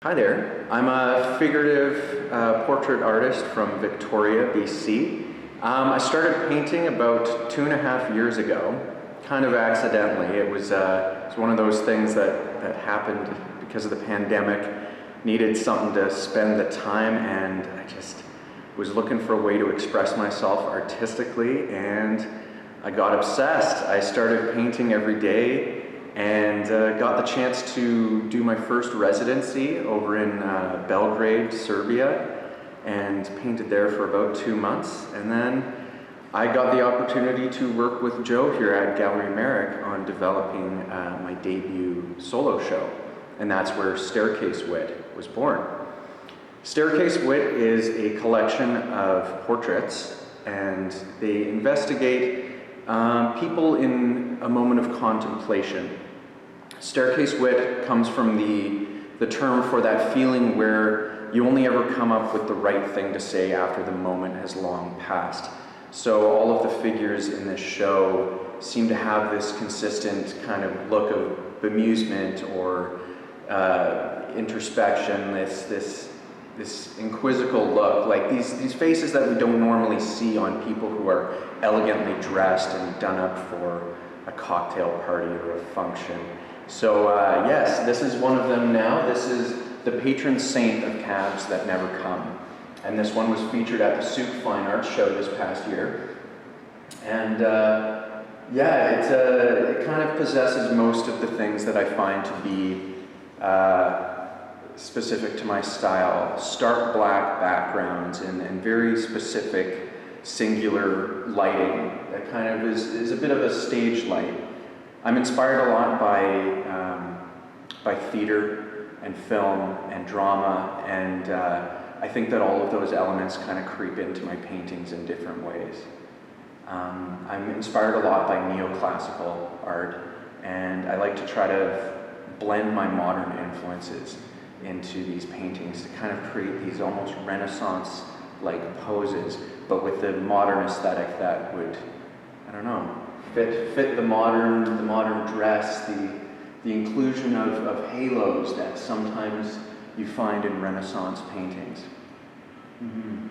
Hi there. I'm a figurative portrait artist from Victoria, BC. I started painting about 2.5 years ago, kind of accidentally. It was one of those things that happened because of the pandemic. Needed something to spend the time, and I just was looking for a way to express myself artistically, and I got obsessed. I started painting every day and got the chance to do my first residency over in Belgrade, Serbia, and painted there for about 2 months. And then I got the opportunity to work with Joe here at Gallery Merrick on developing my debut solo show, and that's where Staircase Wit was born. Staircase Wit is a collection of portraits, and they investigate people in a moment of contemplation. Staircase wit comes from the term for that feeling where you only ever come up with the right thing to say after the moment has long passed. So all of the figures in this show seem to have this consistent kind of look of bemusement or introspection, this inquisical look, like these faces that we don't normally see on people who are elegantly dressed and done up for a cocktail party or a function. So yes, this is one of them now. This is the patron saint of cabs that never come. And this one was featured at the Souk Fine Arts show this past year. And yeah, it kind of possesses most of the things that I find to be specific to my style. Stark black backgrounds and very specific singular lighting that kind of is a bit of a stage light. I'm inspired a lot by theater and film and drama, and I think that all of those elements kind of creep into my paintings in different ways. I'm inspired a lot by neoclassical art, and I like to try to blend my modern influences into these paintings to kind of create these almost Renaissance-like poses, but with the modern aesthetic that would, I don't know, fit the modern dress, the inclusion of halos that sometimes you find in Renaissance paintings. Mm-hmm.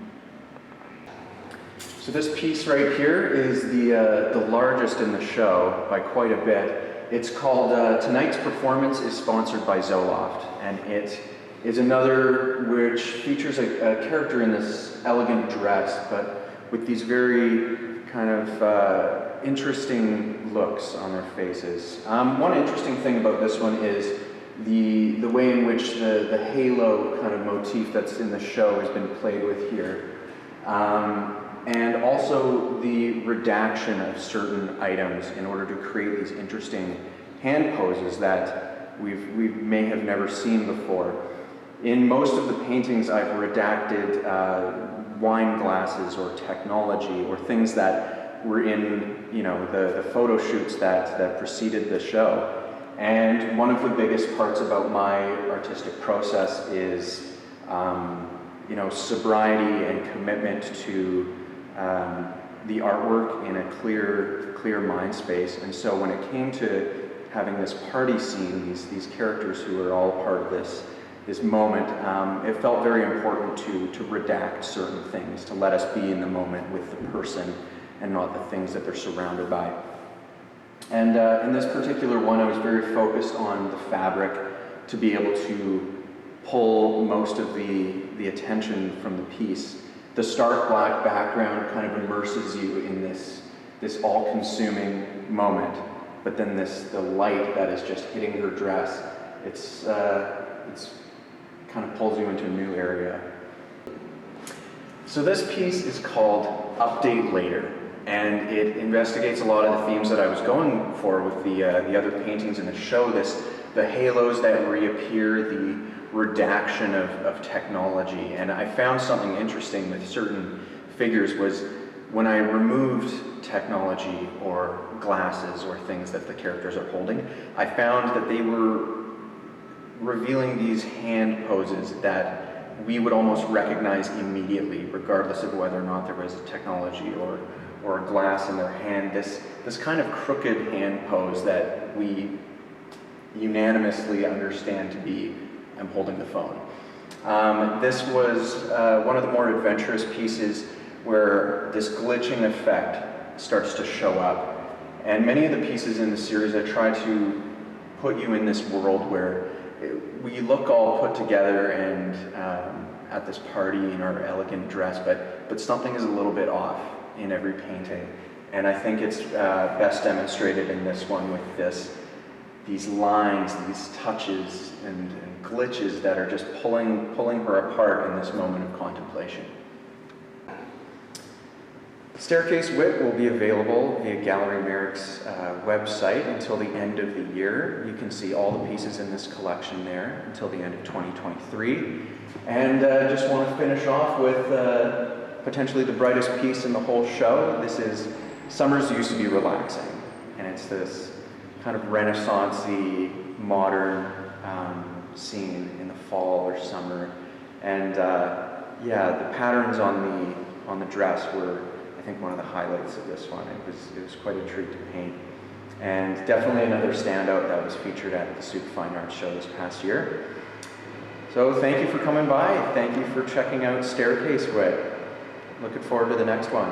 So this piece right here is the largest in the show by quite a bit. It's called Tonight's Performance is sponsored by Zoloft, and it is another which features a character in this elegant dress, but with these very kind of interesting looks on their faces. One interesting thing about this one is the way in which the halo kind of motif that's in the show has been played with here. And also the redaction of certain items in order to create these interesting hand poses that we may have never seen before. In most of the paintings, I've redacted wine glasses or technology or things that were in, the photo shoots that preceded the show. And one of the biggest parts about my artistic process is, sobriety and commitment to the artwork in a clear mind space. And so when it came to having this party scene, these characters who are all part of this moment, it felt very important to redact certain things, to let us be in the moment with the person and not the things that they're surrounded by. And in this particular one, I was very focused on the fabric to be able to pull most of the attention from the piece. The stark black background kind of immerses you in this all-consuming moment, but then the light that is just hitting her dress, it's kind of pulls you into a new area. So this piece is called Update Later, and it investigates a lot of the themes that I was going for with the other paintings in the show. The halos that reappear, the redaction of technology, and I found something interesting with certain figures was when I removed technology or glasses or things that the characters are holding, I found that they were revealing these hand poses that we would almost recognize immediately, regardless of whether or not there was a technology or a glass in their hand. This kind of crooked hand pose that we unanimously understand to be am holding the phone. This was one of the more adventurous pieces where this glitching effect starts to show up. And many of the pieces in the series, I try to put you in this world where we look all put together and at this party in our elegant dress, but something is a little bit off in every painting. And I think it's best demonstrated in this one with these lines, these touches and glitches that are just pulling her apart in this moment of contemplation. Staircase Wit will be available via Gallery Merrick's website until the end of the year. You can see all the pieces in this collection there until the end of 2023. And just want to finish off with potentially the brightest piece in the whole show. This is Summers Used to Be Relaxing. And it's this kind of Renaissance-y, modern scene in the fall or summer. And yeah, the patterns on the dress were, I think, one of the highlights of this one. It was quite a treat to paint. And definitely another standout that was featured at the Super Fine Arts Show this past year. So thank you for coming by. Thank you for checking out Staircase Wit. Looking forward to the next one.